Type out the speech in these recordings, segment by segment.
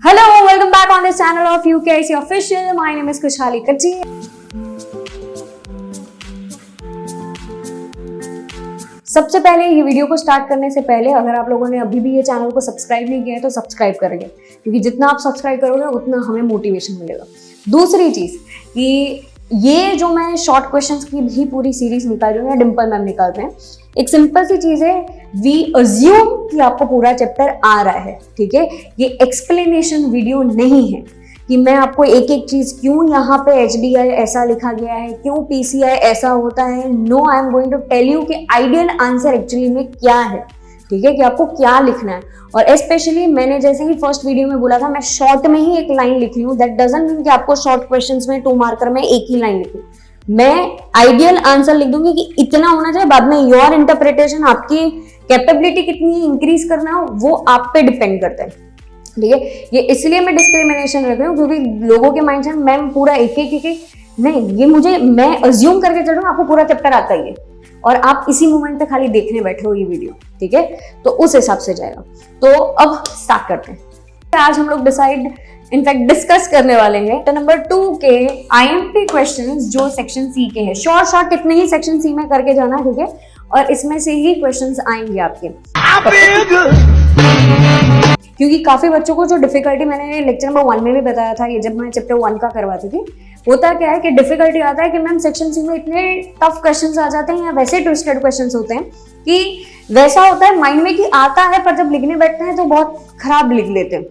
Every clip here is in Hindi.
Hello, welcome back on this channel of UKIC Official. My name is Kushali Kachhi. सबसे पहले ये वीडियो को स्टार्ट करने से पहले अगर आप लोगों ने अभी भी ये चैनल को सब्सक्राइब नहीं किया है तो सब्सक्राइब करेंगे, क्योंकि जितना आप सब्सक्राइब करोगे उतना हमें मोटिवेशन मिलेगा। दूसरी चीज़ कि ये जो मैं शॉर्ट क्वेश्चंस की भी पूरी सीरीज निकाल रही हूँ या डिम्पल मैम निकालते हैं, एक सिंपल सी चीज़ है, वी अज्यूम कि आपको पूरा चैप्टर आ रहा है, ठीक है। ये एक्सप्लेनेशन वीडियो नहीं है कि मैं आपको एक एक चीज क्यों यहाँ पे HDI ऐसा लिखा गया है, क्यों PCI ऐसा होता है। No, I am going to tell you कि आइडियल आंसर एक्चुअली में क्या है, ठीक है, कि आपको क्या लिखना है। और स्पेशली मैंने जैसे ही फर्स्ट वीडियो में बोला था, मैं शॉर्ट में ही एक लाइन लिख रही हूँ। दैट डजंट मीन कि आपको शॉर्ट क्वेश्चंस में 2 मार्कर में एक ही लाइन लिखूँ। मैं आइडियल आंसर लिख दूंगी कि इतना होना चाहिए, बाद में योर इंटरप्रिटेशन, आपकी कैपेबिलिटी कितनी इंक्रीज करना हो वो आप पे डिपेंड करता है, ठीक है। ये इसलिए मैं डिस्क्रिमिनेशन रख रही हूँ क्योंकि लोगों के माइंड से मैम पूरा एक नहीं, ये मैं अज्यूम करके चल रहा हूँ आपको पूरा चैप्टर आता ही है और आप इसी मोमेंट पे खाली देखने बैठे हो ये वीडियो, ठीक है, तो उस हिसाब से जाएगा। तो अब स्टार्ट करते हैं। आज हम लोग डिस्कस करने वाले हैं तो नंबर 2 के IMP क्वेश्चंस जो सेक्शन सी के हैं। शॉर्ट कितने ही सेक्शन सी में करके जाना, ठीक है, और इसमें से ही क्वेश्चंस आएंगे आपके, क्योंकि काफी बच्चों को जो डिफिकल्टी मैंने लेक्चर नंबर 1 में भी बताया था, ये जब मैं चैप्टर 1 का करवाती थी, होता क्या है कि डिफिकल्टी आता है कि मैम सेक्शन सी में इतने टफ क्वेश्चंस आ जाते हैं या वैसे ट्विस्टेड क्वेश्चंस होते हैं कि वैसा होता है माइंड में कि आता है पर जब लिखने बैठते हैं तो बहुत खराब लिख लेते हैं।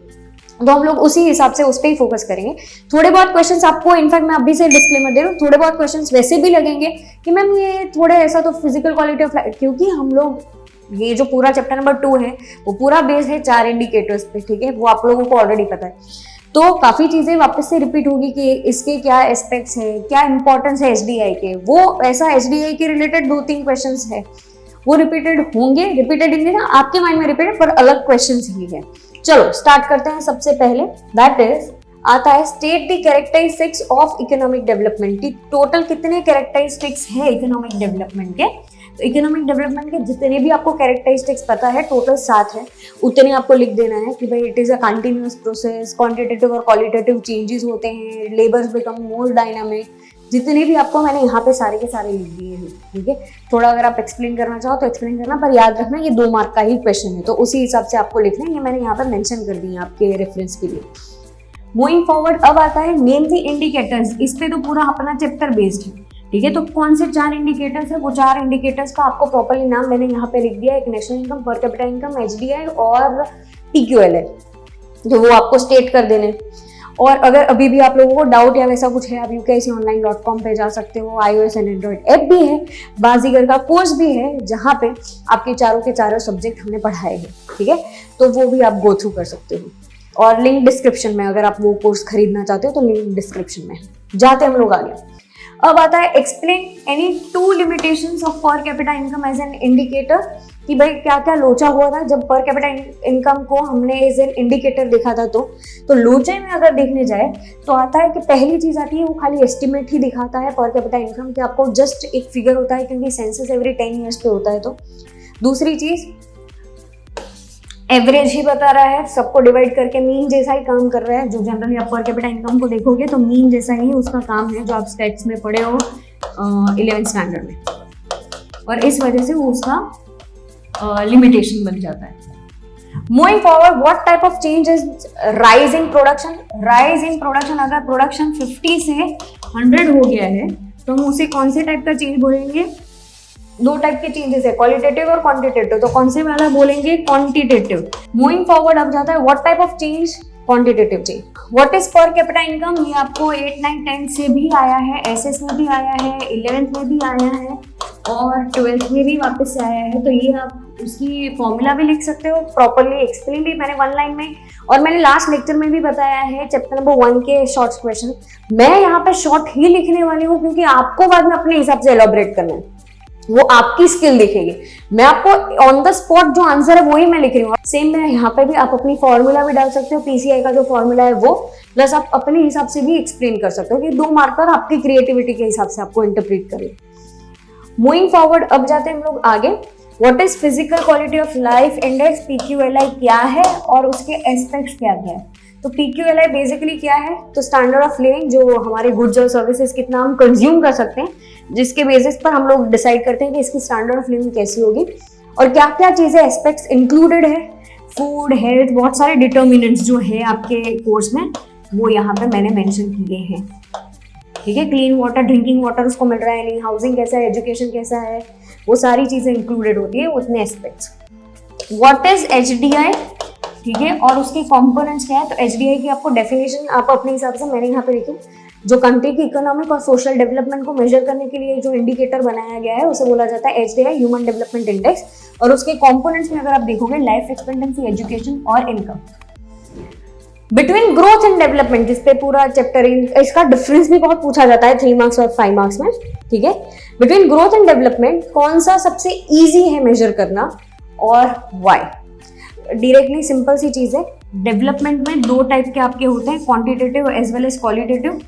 तो हम लोग उसी हिसाब से उस पर ही फोकस करेंगे। थोड़े बहुत क्वेश्चंस आपको, इनफैक्ट मैं अभी से डिस्क्लेमर दे रहा हूँ, थोड़े बहुत क्वेश्चंस वैसे भी लगेंगे कि मैम ये थोड़े ऐसा तो फिजिकल क्वालिटी ऑफ लाइफ, क्योंकि हम लोग ये जो पूरा चैप्टर नंबर 2 है वो पूरा बेस्ड है 4 इंडिकेटर्स पे, ठीक है, वो आप लोगों को ऑलरेडी पता है। तो काफी चीजें वापस से रिपीट होगी कि इसके क्या एस्पेक्ट्स है, क्या इंपॉर्टेंस है HDI के, वो ऐसा HDI के रिलेटेड 2-3 क्वेश्चंस है वो रिपीटेड होंगे, रिपीटेड इन ना आपके माइंड में रिपीटेड पर अलग क्वेश्चंस ही है। चलो स्टार्ट करते हैं। सबसे पहले दैट इज आता है state the characteristics of economic development की टोटल कितने कैरेक्टरिस्टिक्स है इकोनॉमिक डेवलपमेंट के। तो इकोनॉमिक डेवलपमेंट के जितने भी आपको कैरेक्टरिस्टिक्स पता है टोटल 7 है, उतने आपको लिख देना है कि भाई it is a continuous process, quantitative और क्वालिटेटिव चेंजेस होते हैं, लेबर्स बिकम मोर डायनामिक, जितने भी आपको मैंने यहाँ पे सारे के सारे लिख दिए हैं, ठीक है। थोड़ा अगर आप एक्सप्लेन करना चाहो तो एक्सप्लेन करना, पर याद रखना ये 2 मार्क का ही क्वेश्चन है तो उसी हिसाब से आपको लिखना है। ये मैंने यहाँ पर मेंशन कर दी है आपके रेफरेंस के लिए। मूविंग फॉरवर्ड अब आता है नेम द इंडिकेटर्स। इस पे तो पूरा अपना चैप्टर बेस्ड है, ठीक है। तो कौन से 4 इंडिकेटर्स है, वो 4 इंडिकेटर्स का आपको प्रॉपर्ली नाम मैंने यहाँ पे लिख दिया है। एक नेशनल इनकम, पर कैपिटा इनकम, HDI और TQL है, जो वो आपको स्टेट कर देने। और अगर अभी भी आप लोगों को डाउट या वैसा कुछ है, आप UKIConline.com पे जा सकते हो। iOS एंड एंड्रॉइड ऐप भी है, बाजीगर का कोर्स भी है जहाँ पे आपके चारों के चारों सब्जेक्ट हमने पढ़ाए हैं, ठीक है, तो वो भी आप गो थ्रू कर सकते हो। और लिंक डिस्क्रिप्शन में, अगर आप वो कोर्स खरीदना चाहते हो तो लिंक डिस्क्रिप्शन में। जाते हम लोग आगे। अब आता है explain any 2 limitations of per capita income as an indicator, कि भाई क्या क्या लोचा हुआ था जब पर कैपिटा इनकम को हमने एज एन इंडिकेटर देखा था। तो लोचे में अगर देखने जाए तो आता है कि पहली चीज आती है वो खाली एस्टिमेट ही दिखाता है पर कैपिटा इनकम, कि आपको जस्ट एक फिगर होता है क्योंकि सेंसस एवरी 10 ईयर्स पे होता है। तो दूसरी चीज एवरेज ही बता रहा है, सबको डिवाइड करके मीन जैसा ही काम कर रहा है। जो जनरली आप पर कैपिटा इनकम को देखोगे तो मीन जैसा ही उसका काम है, जो आप स्टैट्स में पढ़े हो 11th स्टैंडर्ड में, और इस वजह से वो उसका लिमिटेशन बन जाता है। Moving forward, what type of change is rise in production. Rise in production, अगर प्रोडक्शन 50 से 100 हो गया है तो हम उसे कौन से टाइप का चेंज बोलेंगे। 2 टाइप के चेंजेस है, क्वालिटेटिव और क्वांटिटेटिव, तो कौन से वाला बोलेंगे, क्वांटिटेटिव। मूविंग फॉरवर्ड अब जाता है what type of change, quantitative change. What is पर कैपिटा इनकम, ये आपको 8, 9, 10 से भी आया है, SS में भी आया है, 11th में भी आया है और 12th में भी वापस से आया है। तो ये आप उसकी फॉर्मूला भी लिख सकते हो, प्रॉपरली एक्सप्लेन भी मैंने 1 लाइन में, और मैंने लास्ट लेक्चर में भी बताया है चैप्टर नंबर 1 के शॉर्ट क्वेश्चन। मैं यहाँ पे शॉर्ट ही लिखने वाली हूँ क्योंकि आपको बाद में अपने हिसाब से एलॉबरेट करना है, वो आपकी स्किल दिखेगी। मैं आपको ऑन द स्पॉट जो आंसर है वही मैं लिख रही हूँ। सेम मैं यहाँ पे भी आप अपनी फॉर्मूला भी डाल सकते हो, PCI का जो फॉर्मूला है वो, प्लस आप अपने हिसाब से भी एक्सप्लेन कर सकते हो कि 2 मार्कर आपकी क्रिएटिविटी के हिसाब से आपको इंटरप्रेट करें। मूविंग फॉरवर्ड अब जाते हैं हम लोग आगे। What is physical quality of life index, PQLI क्या है और उसके एस्पेक्ट्स क्या क्या है। तो PQLI बेसिकली क्या है, तो स्टैंडर्ड ऑफ लिविंग, जो हमारे गुड्स और सर्विसेज कितना हम कंज्यूम कर सकते हैं, जिसके बेसिस पर हम लोग डिसाइड करते हैं कि इसकी स्टैंडर्ड ऑफ लिविंग कैसी होगी और क्या क्या चीजें एस्पेक्ट्स इंक्लूडेड है, फूड, हेल्थ, बहुत सारे डिटर्मिनेंट्स जो है आपके कोर्स में वो यहाँ पे मैंने मेंशन किए हैं। ठीक है, क्लीन वाटर, ड्रिंकिंग वाटर उसको मिल रहा है नहीं, हाउसिंग कैसा है, एजुकेशन कैसा है, वो सारी चीजें इंक्लूडेड होती है उतने एस्पेक्ट्स। व्हाट इज HDI, ठीक है, और उसके कंपोनेंट्स क्या है, तो HDI की आपको डेफिनेशन आप अपने हिसाब से, मैंने यहाँ पे लिखी, जो कंट्री की इकोनॉमिक और सोशल डेवलपमेंट को मेजर करने के लिए जो इंडिकेटर बनाया गया है उसे बोला जाता है HDI, ह्यूमन डेवलपमेंट इंडेक्स। और उसके कंपोनेंट्स में अगर आप देखोगे, लाइफ एक्सपेक्टेंसी, एजुकेशन और income. Between growth and development, जिस पे पूरा चैप्टर, इसका डिफरेंस भी बहुत पूछा जाता है 3 मार्क्स और 5 मार्क्स में। ठीक है, बिटवीन ग्रोथ एंड डेवलपमेंट कौन सा सबसे इजी है मेजर करना और व्हाई? डायरेक्टली सिंपल सी चीज है, डेवलपमेंट में 2 टाइप के आपके होते हैं, quantitative as well as qualitative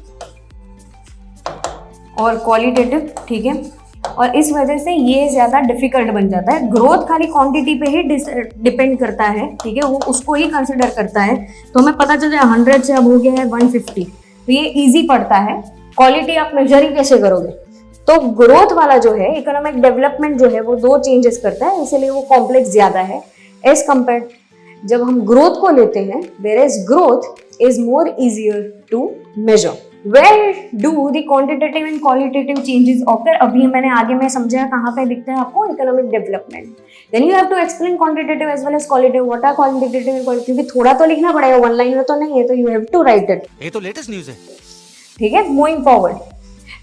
और क्वालिटेटिव। ठीक है, और इस वजह से ये ज्यादा डिफिकल्ट बन जाता है। ग्रोथ खाली क्वांटिटी पे ही डिपेंड करता है, ठीक है, वो उसको ही कंसिडर करता है, तो हमें पता चल जाए 100 से अब हो गया है 150, तो ये इजी पड़ता है। क्वालिटी आप मेजर ही कैसे करोगे? तो ग्रोथ वाला जो है, इकोनॉमिक डेवलपमेंट जो है, वो 2 चेंजेस करता है, इसलिए वो कॉम्प्लेक्स ज्यादा है एज कंपेयर जब हम ग्रोथ को लेते हैं, whereas growth is more easier to measure. Where do the quantitative and qualitative changes occur? अभी मैंने आगे में समझाया कहाँ पे दिखता है आपको economic development. Then you have to explain quantitative as well as qualitative. What are quantitative and qualitative? क्योंकि थोड़ा तो लिखना पड़ेगा, 1 लाइन में तो नहीं है, तो you have to write it. ये तो लेटेस्ट न्यूज़ है। ठीक है, moving forward,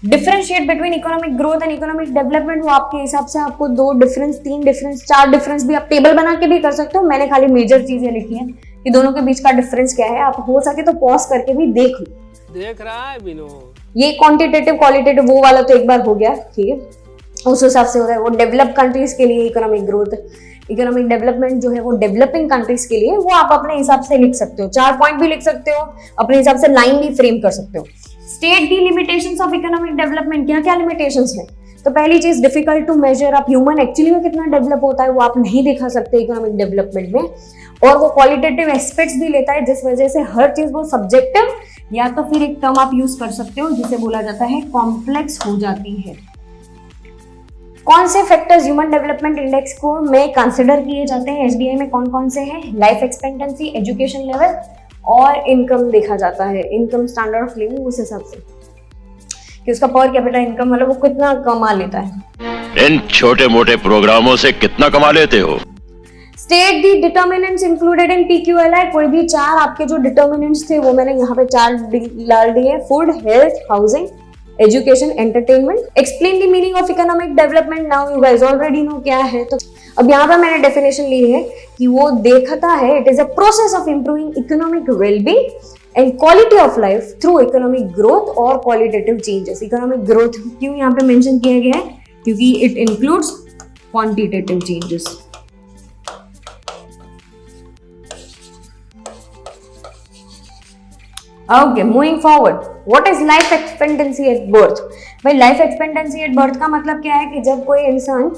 differentiate between economic growth and economic development. वो आपके हिसाब से आपको 2 डिफरेंस, 3 डिफरेंस, 4 डिफरेंस भी आप टेबल बना के भी कर सकते हो। मैंने खाली मेजर चीजें लिखी हैं कि दोनों के बीच का डिफरेंस क्या है, आप हो सके तो पॉज करके भी देख लो। देख रहा है विनोद, ये क्वांटिटेटिव क्वालिटेटिव वो वाला तो एक बार हो गया, ठीक है, उस हिसाब से होता है। वो डेवलप कंट्रीज के लिए इकोनॉमिक ग्रोथ, इकोनॉमिक डेवलपमेंट जो है वो डेवलपिंग कंट्रीज के लिए, वो आप अपने हिसाब से लिख सकते हो। 4 पॉइंट भी लिख सकते हो, अपने हिसाब से लाइन भी फ्रेम कर सकते हो। State the limitations of economic development, क्या क्या लिमिटेशंस हैं? तो पहली चीज, डिफिकल्ट टू मेजर, आप ह्यूमन एक्चुअली में कितना डेवलप होता है वो आप नहीं दिखा सकते इकोनॉमिक डेवलपमेंट में। और वो क्वालिटेटिव एस्पेक्ट्स भी लेता है, जिस वजह से हर चीज वो सब्जेक्टिव, या तो फिर एक टर्म आप यूज कर सकते हो जिसे बोला जाता है कॉम्प्लेक्स हो जाती है। कौन से फैक्टर्स ह्यूमन डेवलपमेंट इंडेक्स को में कंसिडर किए जाते हैं HDI में? कौन कौन से हैं? लाइफ एक्सपेक्टेंसी, एजुकेशन लेवल और इनकम देखा जाता है, इनकम स्टैंडर्ड ऑफ लिविंग, उस हिसाब से कि उसका पर कैपिटा इनकम मतलब वो कितना कमा लेता है। इन छोटे मोटे प्रोग्रामों से कितना कमा लेते हो? State the determinants included in PQLI। कोई भी 4 आपके जो डिटर्मिनेंट्स थे वो मैंने यहाँ पे 4 डाल दिए, food, health, housing, education, entertainment. Explain the meaning of economic development. Now you guys already know क्या है, तो अब यहाँ पर मैंने डेफिनेशन ली है कि वो देखता है, it is a process of improving economic wellbeing and quality of life through economic growth और क्वालिटेटिव चेंजेस। इकोनॉमिक ग्रोथ क्यों यहाँ पे मेंशन किया गया है? क्योंकि it includes quantitative changes. Okay, moving forward, what is life expectancy at birth? भाई लाइफ एक्सपेक्टेंसी एट बर्थ का मतलब क्या है कि जब कोई इंसान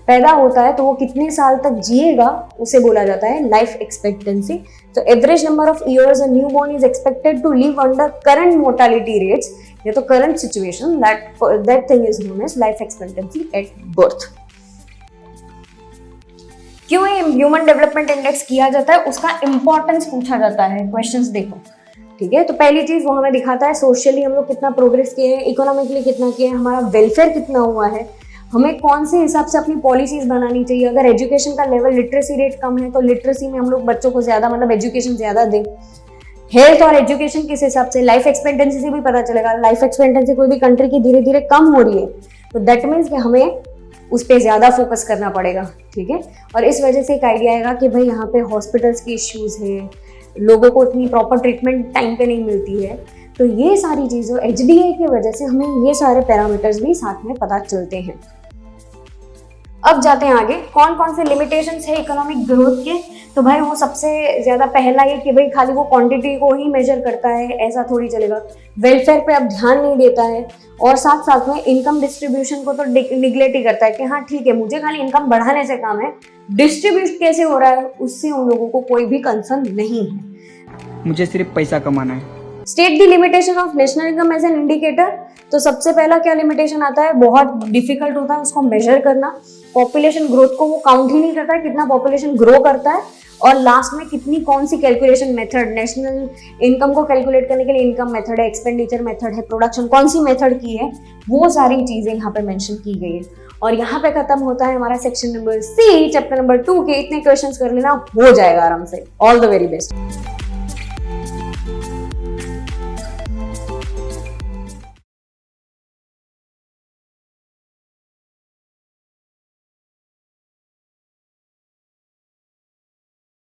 पैदा होता है तो वो कितने साल तक जिएगा उसे बोला जाता है लाइफ एक्सपेक्टेंसी। तो average number of years a newborn is expected to live under current mortality rates, या तो current situation, that thing is known as life expectancy at birth. क्यों ये ह्यूमन डेवलपमेंट इंडेक्स किया जाता है, उसका इंपॉर्टेंस पूछा जाता है, क्वेश्चंस देखो। ठीक है, तो पहली चीज वो हमें दिखाता है सोशली हम लोग कितना प्रोग्रेस किए हैं, इकोनॉमिकली कितना किए हैं, हमारा वेलफेयर कितना हुआ है, हमें कौन से हिसाब से अपनी पॉलिसीज बनानी चाहिए। अगर एजुकेशन का लेवल, लिटरेसी रेट कम है तो लिटरेसी में हम लोग बच्चों को ज्यादा, मतलब एजुकेशन ज्यादा दें। हेल्थ और एजुकेशन किस हिसाब से, लाइफ एक्सपेक्टेंसी से भी पता चलेगा। लाइफ एक्सपेक्टेंसी कोई भी कंट्री की धीरे धीरे कम हो रही है तो दैट मीन्स कि हमें उस पर ज्यादा फोकस करना पड़ेगा। ठीक है, और इस वजह से एक आइडिया आएगा कि भाई यहाँ पे हॉस्पिटल्स की इश्यूज है, लोगों को इतनी प्रॉपर ट्रीटमेंट टाइम पे नहीं मिलती है। तो ये सारी चीज़ों HDI की वजह से हमें ये सारे पैरामीटर्स भी साथ में पता चलते हैं। अब जाते हैं आगे, कौन कौन से लिमिटेशंस है इकोनॉमिक ग्रोथ के। तो भाई वो सबसे ज़्यादा पहला ये कि भाई खाली वो क्वांटिटी को ही मेजर करता है, ऐसा थोड़ी चलेगा। वेलफेयर पे अब ध्यान नहीं देता है, और साथ साथ में इनकम डिस्ट्रीब्यूशन को तो निगलेक्ट ही करता है कि हाँ ठीक है मुझे खाली इनकम बढ़ाने से काम है, डिस्ट्रीब्यूट कैसे हो रहा है उससे उन लोगों को कोई भी कंसर्न नहीं है। मुझे सिर्फ पैसा कमाना है। State the limitation of national income as an indicator. तो सबसे पहला क्या लिमिटेशन आता है, बहुत डिफिकल्ट होता है उसको मेजर करना। पॉपुलेशन ग्रोथ को वो काउंट ही नहीं करता है कितना पॉपुलेशन ग्रो करता है, और लास्ट में कितनी कौन सी कैलकुलेशन मेथड, नेशनल इनकम को कैलकुलेट करने के लिए इनकम मेथड है, एक्सपेंडिचर मेथड है, प्रोडक्शन कौन सी मेथड की है, वो सारी चीजें यहाँ पे मेंशन की गई है। और यहाँ पे खत्म होता है हमारा section number C. Chapter number 2 के इतने क्वेश्चंस कर लेना, हो जाएगा आराम से। All the very best.